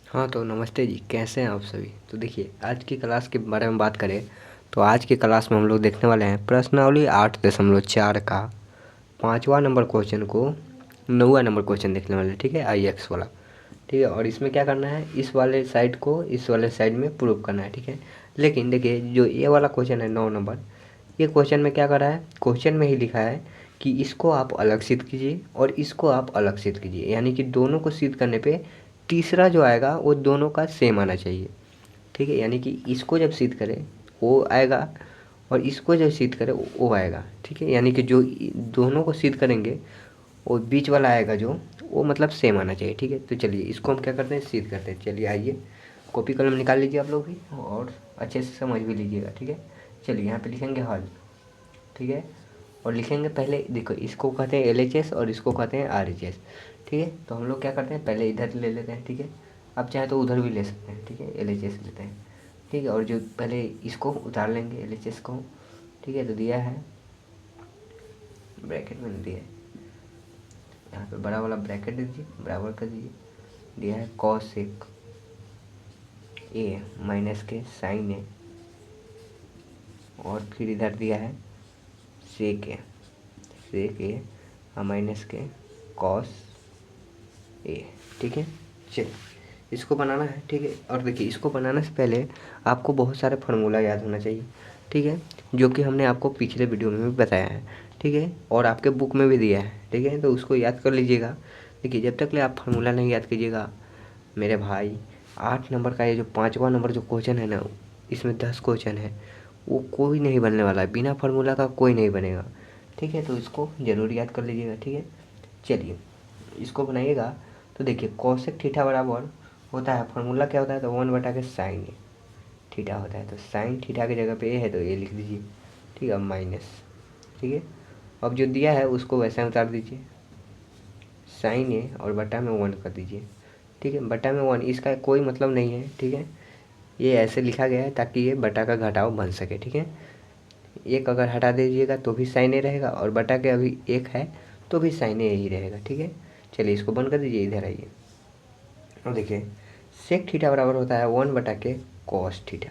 हाँ तो नमस्ते जी, कैसे हैं आप सभी। तो देखिए, आज की क्लास के बारे में बात करें तो आज की क्लास में हम लोग देखने वाले हैं प्रश्नावली 8.4 का 5वां नंबर क्वेश्चन को 9वां नंबर क्वेश्चन देखने वाले हैं। ठीक है, IX वाला। ठीक है, और इसमें क्या करना है, इस वाले साइड को इस वाले साइड में प्रूव करना है। ठीक है, लेकिन देखिए जो ये वाला क्वेश्चन है 9 नंबर, ये क्वेश्चन में क्या करा है, क्वेश्चन में ही लिखा है कि इसको आप अलग सिद्ध कीजिए और इसको आप अलग सिद्ध कीजिए, यानी कि दोनों को सिद्ध करने पे तीसरा जो आएगा वो दोनों का सेम आना चाहिए। ठीक है, यानी कि इसको जब सिद्ध करें वो आएगा और इसको जब सिद्ध करें वो आएगा। ठीक है, यानी कि जो दोनों को सिद्ध करेंगे वो बीच वाला आएगा जो, वो मतलब सेम आना चाहिए। ठीक है, तो चलिए इसको हम क्या करते हैं, सिद्ध करते हैं। चलिए आइए, कॉपी कलम निकाल लीजिए आप लोग भी और अच्छे से समझ भी लीजिएगा। ठीक है, चलिए यहाँ पे लिखेंगे हल। ठीक है, और लिखेंगे पहले, देखो इसको कहते हैं LHS और इसको कहते हैं RHS। ठीक है, तो हम लोग क्या करते हैं, पहले इधर ले लेते हैं। ठीक है, आप चाहे तो उधर भी ले सकते हैं। ठीक है, LHS लेते हैं। ठीक है, और जो पहले इसको उतार लेंगे LHS को। ठीक है, तो दिया है, ब्रैकेट में दिया है, यहाँ पे बड़ा वाला ब्रैकेट दे दीजिए, बराबर कर दीजिए। दिया है cos A माइनस के साइन A, और फिर इधर दिया है सेक A माइनस के कॉस A। ठीक है, चलिए इसको बनाना है। ठीक है, और देखिए इसको बनाने से पहले आपको बहुत सारे फार्मूला याद होना चाहिए। ठीक है, जो कि हमने आपको पिछले वीडियो में भी बताया है। ठीक है, और आपके बुक में भी दिया है। ठीक है, तो उसको याद कर लीजिएगा। देखिए जब तक ले आप फार्मूला नहीं याद कीजिएगा मेरे भाई, 8 नंबर का ये जो 5वां नंबर जो क्वेश्चन है ना, इसमें 10 क्वेश्चन है, वो कोई नहीं बनने वाला है, बिना फार्मूला का कोई नहीं बनेगा। ठीक है, तो इसको ज़रूर याद कर लीजिएगा। ठीक है, चलिए इसको बनाइएगा। तो देखिए कॉसेक थीटा बराबर होता है, फार्मूला क्या होता है, तो 1/sin थीटा होता है। तो साइन थीटा की जगह पे ए है तो ए लिख दीजिए। ठीक है, अब माइनस। ठीक है, अब जो दिया है उसको वैसे उतार दीजिए, साइन ए और बटा में 1 कर दीजिए। ठीक है, बटा में 1 इसका कोई मतलब नहीं है। ठीक है, ये ऐसे लिखा गया है ताकि ये बटा का घटाव बन सके। ठीक है, एक अगर हटा दीजिएगा तो भी साइन ए रहेगा, और बटा के अभी एक है तो भी साइन ए ही रहेगा। ठीक है, चलिए इसको बंद कर दीजिए, इधर आइए। और देखिए सेक थीटा बराबर होता है 1/के कॉस थीटा।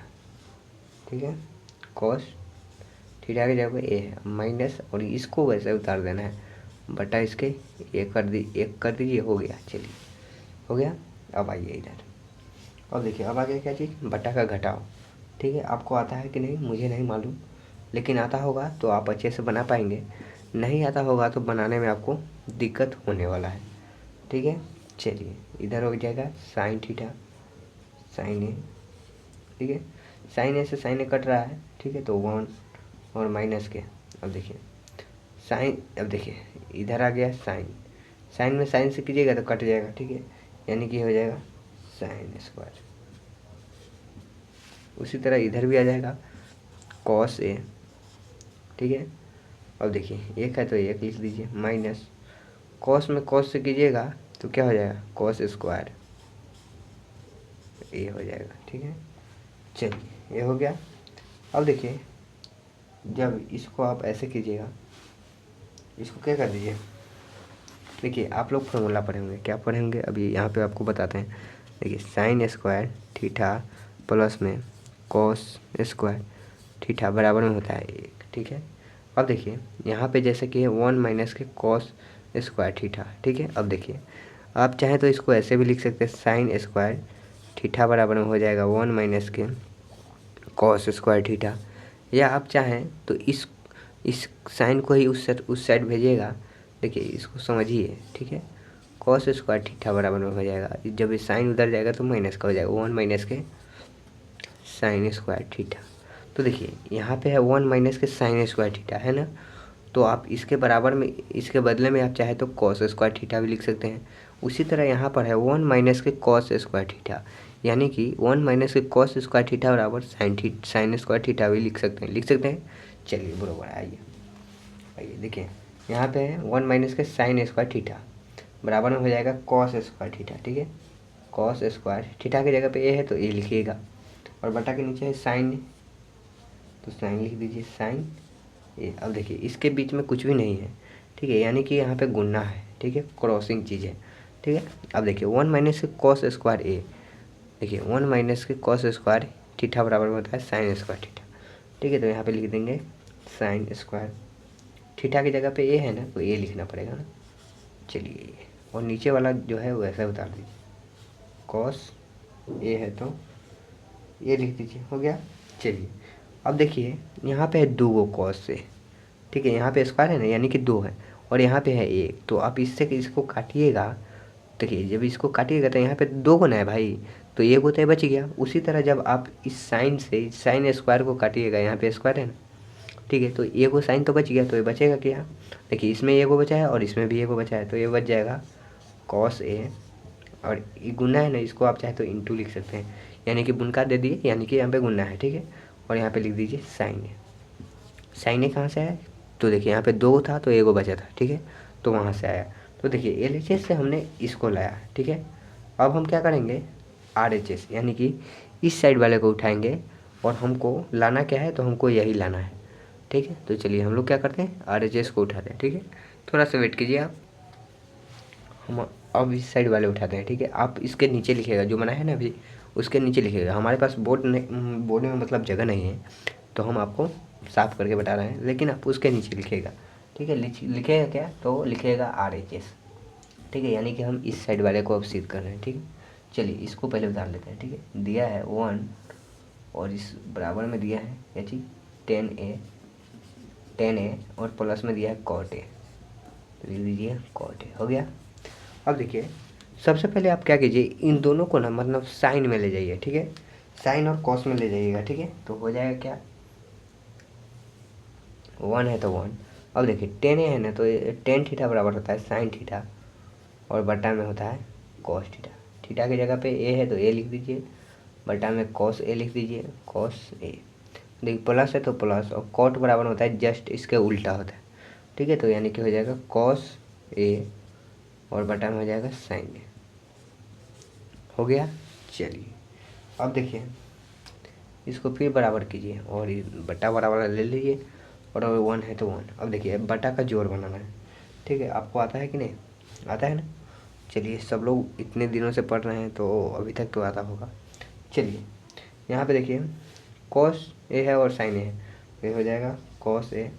ठीक है, कॉस थीटा की जगह पे ए है माइनस, और इसको वैसे उतार देना है, बटा इसके एक कर दीजिए, हो गया। चलिए हो गया, अब आइए इधर। अब देखिए अब आ गया क्या चीज़, बटा का घटाव। ठीक है, आपको आता है कि नहीं मुझे नहीं मालूम, लेकिन आता होगा तो आप अच्छे से बना पाएंगे, नहीं आता होगा तो बनाने में आपको दिक्कत होने वाला है। ठीक है, चलिए इधर हो जाएगा साइन थीटा, साइन ए। ठीक है, साइन ए से साइन ए कट रहा है। ठीक है, तो 1 और माइनस के, अब देखिए साइन, अब देखिए इधर आ गया साइन, साइन में साइन से कीजिएगा तो कट जाएगा। ठीक है, यानी कि हो जाएगा साइन स्क्वायर। उसी तरह इधर भी आ जाएगा कॉस ए। ठीक है, अब देखिए एक है तो एक लिख दीजिए, माइनस कॉस में कॉस से कीजिएगा तो क्या हो जाएगा, कॉस स्क्वायर ए हो जाएगा। ठीक है, चलिए ये हो गया। अब देखिए जब इसको आप ऐसे कीजिएगा, इसको क्या कर दीजिए, देखिए आप लोग फार्मूला पढ़े होंगे, क्या पढ़े होंगे अभी यहाँ पे आपको बताते हैं। देखिए साइन स्क्वायर थीटा प्लस में कॉस स्क्वायर थीटा बराबर में होता है 1। ठीक है, अब देखिए यहाँ पे जैसे कि 1 माइनस के कॉस स्क्वायर थीटा। ठीक है, अब देखिए आप चाहें तो इसको ऐसे भी लिख सकते हैं, साइन स्क्वायर थीटा बराबर में हो जाएगा 1 माइनस के कॉस स्क्वायर थीटा, या आप चाहें तो इस साइन को ही उस साइड भेजिएगा। देखिए इसको समझिए। ठीक है, कॉस स्क्वायर थीटा बराबर में हो जाएगा, जब ये साइन उधर जाएगा तो माइनस का हो जाएगा, 1 माइनस के साइन स्क्वायर थीटा। तो देखिए यहाँ पे है 1 माइनस के साइन स्क्वायर थीटा, है ना, तो आप इसके बराबर में, इसके बदले में आप चाहे तो कॉस स्क्वायर थीटा भी लिख सकते हैं। उसी तरह यहाँ पर है 1 माइनस के कॉस स्क्वायर थीटा, यानी कि 1 माइनस के कॉस स्क्वायर थीटा बराबर साइन स्क्वायर थीटा भी लिख सकते हैं, चलिए बराबर आइए। आइए देखिए यहाँ पे है 1 माइनस के साइन स्क्वायर थीटा बराबर में हो जाएगा कॉस स्क्वायर थीटा। ठीक है, कॉस स्क्वायर थीटा की जगह पे ए है तो ए लिखिएगा, और बटा के नीचे है साइन, तो साइन लिख दीजिए, साइन ए। अब देखिए इसके बीच में कुछ भी नहीं है। ठीक है, यानी कि यहाँ पे गुणा है। ठीक है, क्रॉसिंग चीज़ है। ठीक है, अब देखिए 1 माइनस के कॉस स्क्वायर ए, देखिए 1 माइनस के कॉस स्क्वायर थीटा बराबर में होता है साइन स्क्वायर थीटा। ठीक है, तो यहाँ पे लिख देंगे साइन स्क्वायर थीटा की जगह पे ए है ना, तो ए लिखना पड़ेगा ना। चलिए ये, और नीचे वाला जो है वैसा उतार दीजिए, कॉस ए है तो ये लिख दीजिए, हो गया। चलिए अब देखिए यहाँ पे है 2 कॉस से, ठीक है, यहाँ पे स्क्वायर है ना यानी कि 2 है, और यहाँ पे है 1, तो आप इससे इसको काटिएगा। देखिए जब इसको काटिएगा तो यहाँ पे 2 गुना है भाई, तो 1 होता है बच गया। उसी तरह जब आप इस साइन से साइन स्क्वायर को काटिएगा, यहाँ पे स्क्वायर है ना, ठीक है, तो ए को साइन तो बच गया, तो ये बचेगा क्या। देखिए इसमें ए को बचा है और इसमें भी ए को बचा है, तो ये बच जाएगा कॉस ए, और ये गुना है ना, इसको आप चाहे तो इंटू लिख सकते हैं, यानी कि बुनका दे दिए, यानी कि यहाँ पे गुना है, ठीक है। और यहाँ पे लिख दीजिए साइन ए। साइन ए कहाँ से आया, तो देखिए यहाँ पे 2 था तो ए को बचा था, ठीक है, तो वहाँ से आया। तो देखिए LHS से हमने इसको लाया, ठीक है। अब हम क्या करेंगे, RHS यानी कि इस साइड वाले को उठाएंगे, और हमको लाना क्या है, तो हमको यही लाना है, ठीक है। तो चलिए हम लोग क्या करते हैं, RHS को उठाते हैं, ठीक है। थोड़ा सा वेट कीजिए आप, हम अब इस साइड वाले उठाते हैं, ठीक है। आप इसके नीचे लिखिएगा, जो बना है ना अभी उसके नीचे लिखिएगा। हमारे पास बोर्ड में मतलब जगह नहीं है, तो हम आपको साफ करके बता रहे हैं, लेकिन आप उसके नीचे लिखिएगा, ठीक है। लिखिएगा क्या, तो लिखिएगा RHS, ठीक है, यानी कि हम इस साइड वाले को अब सिद्ध कर रहे हैं, ठीक है। चलिए इसको पहले उतार लेते हैं, ठीक है। दिया है 1 और इस बराबर में दिया है क्या चीज़ 10A और प्लस में दिया है cot A, तो लिख दीजिए cot A, हो गया। अब देखिए सबसे पहले आप क्या कीजिए, इन दोनों को ना मतलब साइन में ले जाइए, ठीक है, साइन और कॉस में ले जाइएगा, ठीक है। तो हो जाएगा क्या, 1 है तो 1। अब देखिए 10 है ना, तो 10 थीटा बराबर होता है साइन थीटा, और बटा में होता है कॉस थीटा। थीटा की जगह पे ए है तो ए लिख दीजिए, बटा में कॉस ए लिख दीजिए, कॉस ए। देखिए प्लस है तो प्लस, और कॉट बराबर होता है जस्ट इसके उल्टा होता है, ठीक है। तो यानी कि हो जाएगा कॉस ए और बटा में हो जाएगा साइन ए, हो गया। चलिए अब देखिए इसको फिर बराबर कीजिए, और बटा बराबर ले लीजिए, और 1 है तो 1। अब देखिए बटा का जोड़ बनाना है, ठीक है। आपको आता है कि नहीं, आता है ना। चलिए सब लोग इतने दिनों से पढ़ रहे हैं तो अभी तक तो आता होगा। चलिए यहाँ पे देखिए कॉस ए है और साइन ए है, ये हो जाएगा कॉस ए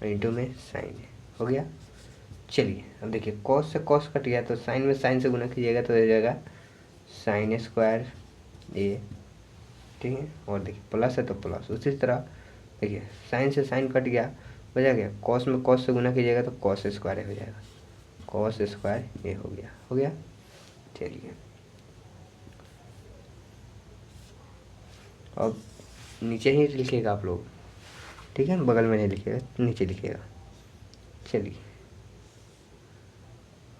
इंटू में साइन ए, हो गया। चलिए अब देखिए कॉस से कॉस कट गया, तो साइन में साइन से गुना कीजिएगा तो हो जाएगा साइन स्क्वायर ए, ठीक है। और देखिए प्लस है तो प्लस, उसी तरह देखिए साइन से साइन कट गया, हो जाएगा कॉस में कॉस से गुना कीजिएगा तो कॉस स्क्वायर हो जाएगा, कॉस स्क्वायर ये हो गया, हो गया। चलिए अब नीचे ही लिखिएगा आप लोग, ठीक है, बगल में नहीं लिखिएगा, नीचे लिखिएगा। चलिए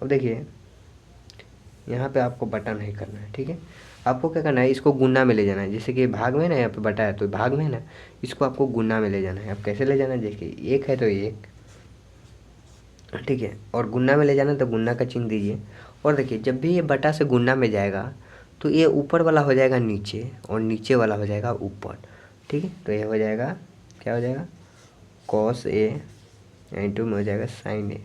अब देखिए यहाँ पे आपको बटा नहीं करना है, ठीक है। आपको क्या करना है, इसको गुना में ले जाना है, जैसे कि भाग में ना यहाँ पे बटा है तो भाग में ना इसको आपको गुना में ले जाना है। अब कैसे ले जाना है, देखिए 1 है तो 1, ठीक है, और गुना में ले जाना तो गुना का चिन्ह दीजिए। और देखिए जब भी ये बटा से गुना में जाएगा तो ये ऊपर वाला हो जाएगा नीचे, और नीचे वाला हो जाएगा ऊपर, ठीक है। तो ये हो जाएगा क्या, हो जाएगा कॉस ए इंटू में हो जाएगा साइन ए,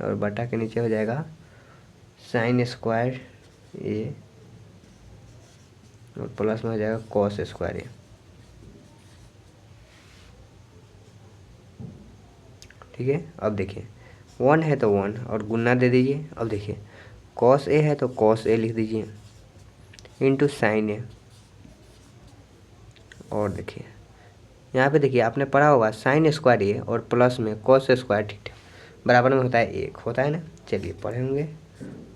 और बटा के नीचे हो जाएगा साइन स्क्वायर ए, और प्लस में हो जाएगा कॉस स्क्वायर ए, ठीक है। अब देखिए 1 है तो 1 और गुना दे दीजिए। अब देखिए कॉस ए है तो कॉस ए लिख दीजिए इंटू साइन ए, और देखिए यहाँ पे देखिए आपने पढ़ा होगा साइन स्क्वायर ए और प्लस में कॉस स्क्वायर थीटा बराबर में होता है 1, होता है ना। चलिए पढ़े होंगे।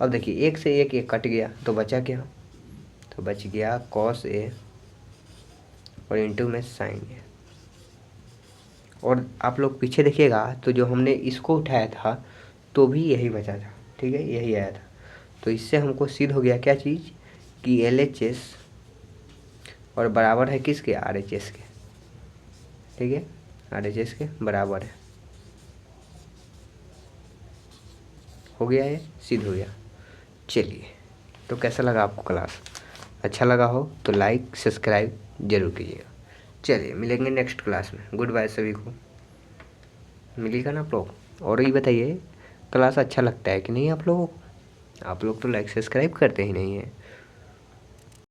अब देखिए 1 से 1 कट गया तो बचा क्या, तो बच गया कॉस ए और इंटू में साइन ए। और आप लोग पीछे देखिएगा तो जो हमने इसको उठाया था तो भी यही बचा था, ठीक है, यही आया था। तो इससे हमको सिद्ध हो गया क्या चीज़, कि LHS और बराबर है किसके, RHS के, ठीक है, RHS के बराबर है, हो गया, ये सिद्ध हो गया। चलिए तो कैसा लगा आपको क्लास, अच्छा लगा हो तो लाइक सब्सक्राइब जरूर कीजिएगा। चलिए मिलेंगे नेक्स्ट क्लास में, गुड बाय सभी को, मिलेगा ना आप लोग। और ये बताइए क्लास अच्छा लगता है कि नहीं आप लोगों को, आप लोग तो लाइक सब्सक्राइब करते ही नहीं है।